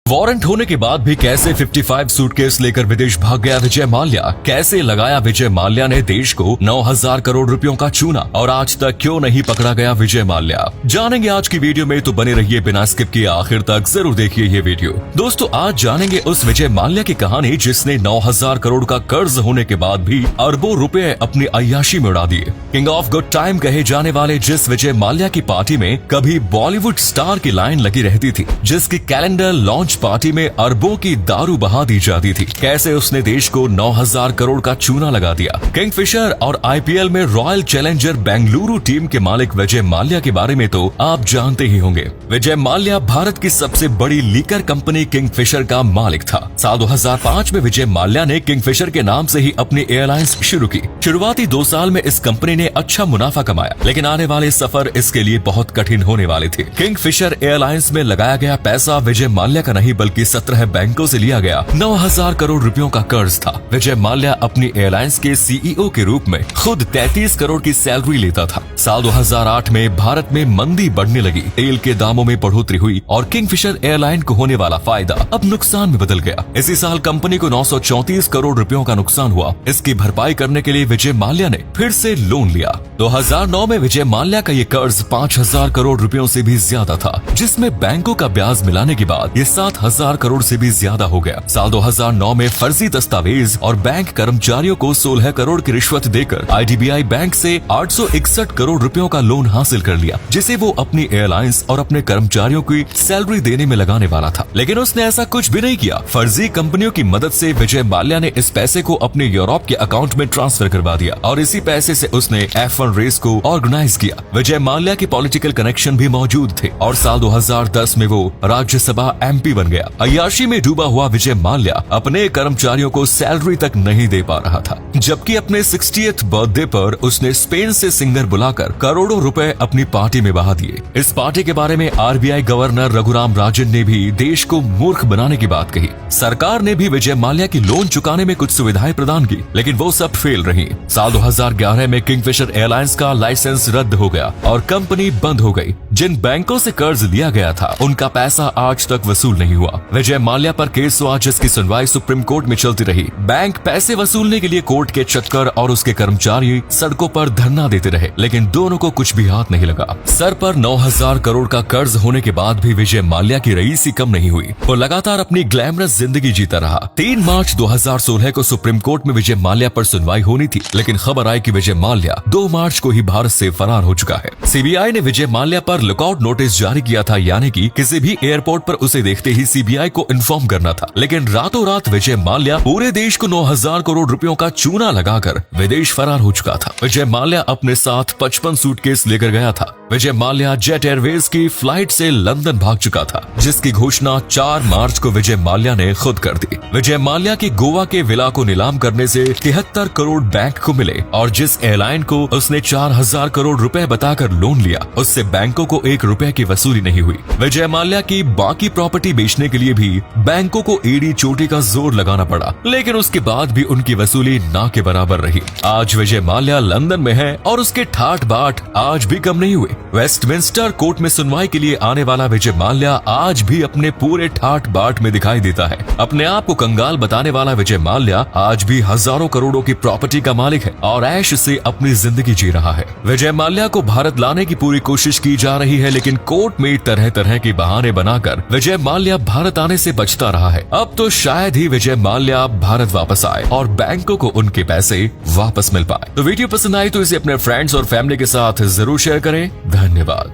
Warrant होने के बाद भी कैसे 55 सूटकेस लेकर विदेश भाग गया विजय माल्या, कैसे लगाया विजय माल्या ने देश को 9,000 करोड़ रुपयों का चूना और आज तक क्यों नहीं पकड़ा गया विजय माल्या, जानेंगे आज की वीडियो में। तो बने रहिए बिना स्किप किए आखिर तक, जरूर देखिए ये वीडियो। दोस्तों आज जानेंगे उस विजय माल्या की कहानी जिसने 9,000 करोड़ का कर्ज होने के बाद भी अरबों रुपए अपनी अय्याशी में उड़ा दिए। किंग ऑफ गुड टाइम कहे जाने वाले जिस विजय माल्या की पार्टी में कभी बॉलीवुड स्टार की लाइन लगी रहती थी, जिसकी कैलेंडर लॉन्च पार्टी में अरबों की दारू बहा दी जाती थी, कैसे उसने देश को 9,000 करोड़ का चूना लगा दिया। किंगफिशर और आईपीएल में रॉयल चैलेंजर बेंगलुरु टीम के मालिक विजय माल्या के बारे में तो आप जानते ही होंगे। विजय माल्या भारत की सबसे बड़ी लीकर कंपनी किंगफिशर का मालिक था। साल 2005 में विजय माल्या ने किंगफिशर के नाम से ही अपनी एयरलाइंस शुरू की। शुरुआती 2 साल में इस कंपनी ने अच्छा मुनाफा कमाया, लेकिन आने वाले सफर इसके लिए बहुत कठिन होने वाले थे। किंगफिशर एयरलाइंस में लगाया गया पैसा विजय माल्या का नहीं बल्कि 17 बैंकों से लिया गया 9,000 करोड़ रुपयों का कर्ज था। विजय माल्या अपनी एयरलाइंस के सीईओ के रूप में खुद 33 करोड़ की सैलरी लेता था। साल 2008 में भारत में मंदी बढ़ने लगी, तेल के दामों में बढ़ोतरी हुई और किंगफिशर एयरलाइन को होने वाला फायदा अब नुकसान में बदल गया। इसी साल कंपनी को 934 करोड़ रुपयों का नुकसान हुआ। इसकी भरपाई करने के लिए विजय माल्या ने फिर से लोन लिया। 2009 में विजय माल्या का ये कर्ज 5,000 करोड़ रुपयों से भी ज्यादा था, जिसमें बैंकों का ब्याज मिलाने के बाद ये 7,000 करोड़ से भी ज्यादा हो गया। साल 2009 में फर्जी दस्तावेज और बैंक कर्मचारियों को 16 करोड़ की रिश्वत देकर आईडीबीआई बैंक से 861 करोड़ रुपयों का लोन हासिल कर लिया, जिसे वो अपनी एयरलाइंस और अपने कर्मचारियों की सैलरी देने में लगाने वाला था। लेकिन उसने ऐसा कुछ भी नहीं किया। फर्जी कंपनियों की मदद से विजय माल्या ने इस पैसे को अपने यूरोप के अकाउंट में ट्रांसफर करवा दिया और इसी पैसे से उसने F1 रेस को ऑर्गेनाइज किया। विजय माल्या के पॉलिटिकल कनेक्शन भी मौजूद थे और साल 2010 में वो राज्यसभा MP बन गया। अय्याशी में डूबा हुआ विजय माल्या अपने कर्मचारियों को सैलरी तक नहीं दे पा रहा था, जबकि अपने 60th बर्थडे पर उसने स्पेन से सिंगर बुलाकर करोड़ों रुपए अपनी पार्टी में बहा दिए। इस पार्टी के बारे में RBI गवर्नर रघुराम राजन ने भी देश को मूर्ख बनाने की बात कही। सरकार ने भी विजय माल्या की लोन चुकाने में कुछ सुविधाएं प्रदान की, लेकिन वो सब फेल रही। साल 2011 में किंगफिशर एयरलाइंस का लाइसेंस रद्द हो गया और कंपनी बंद हो गई। जिन बैंकों से कर्ज लिया गया था उनका पैसा आज तक वसूल नहीं हुआ। विजय माल्या पर केस हुआ जिसकी सुनवाई सुप्रीम कोर्ट में चलती रही। बैंक पैसे वसूलने के लिए कोर्ट के चक्कर और उसके कर्मचारी सड़कों पर धरना देते रहे, लेकिन दोनों को कुछ भी हाथ नहीं लगा। सर पर 9,000 करोड़ का कर्ज होने के बाद भी विजय माल्या की रईसी कम नहीं हुई। वो लगातार अपनी ग्लैमरस जिंदगी जीता रहा। 3 मार्च 2016 को सुप्रीम कोर्ट में विजय माल्या पर सुनवाई होनी थी, लेकिन खबर आई कि विजय माल्या 2 मार्च को ही भारत से फरार हो चुका है। सीबीआई ने विजय माल्या पर लुकआउट नोटिस जारी किया था, यानी कि किसी भी एयरपोर्ट पर उसे देखते ही सीबीआई को इन्फॉर्म करना था। लेकिन रातों रात विजय माल्या पूरे देश को 9,000 करोड़ रुपयों का चूना लगाकर विदेश फरार हो चुका था। विजय माल्या अपने साथ 55 सूटकेस लेकर गया था। विजय माल्या जेट एयरवेज की फ्लाइट से लंदन भाग चुका था, जिसकी घोषणा 4 मार्च को विजय माल्या ने खुद कर दी। विजय माल्या के गोवा के विला को नीलाम करने से 73 करोड़ बैंक को मिले और जिस एयरलाइन को उसने 4,000 करोड़ रुपए बताकर लोन लिया, उससे बैंकों को 1 रुपए की वसूली नहीं हुई। विजय माल्या की बाकी प्रॉपर्टी बेचने के लिए भी बैंकों को एड़ी चोटी का जोर लगाना पड़ा, लेकिन उसके बाद भी उनकी वसूली ना के बराबर रही। आज विजय माल्या लंदन में है और उसके ठाट बाट आज भी कम नहीं हुए। वेस्टमिंस्टर कोर्ट में सुनवाई के लिए आने वाला विजय माल्या आज भी अपने पूरे ठाट बाट में दिखाई देता है। अपने आप को कंगाल बताने वाला विजय माल्या आज भी हजारों करोड़ों की प्रॉपर्टी का मालिक है और ऐश से अपनी जिंदगी जी रहा है। विजय माल्या को भारत लाने की पूरी कोशिश की जा रही है, लेकिन कोर्ट में तरह तरह के बहाने बनाकर विजय माल्या भारत आने से बचता रहा है। अब तो शायद ही विजय माल्या भारत वापस आए और बैंकों को उनके पैसे वापस मिल पाए। तो वीडियो पसंद आई तो इसे अपने फ्रेंड्स और फैमिली के साथ जरूर शेयर करें। धन्यवाद।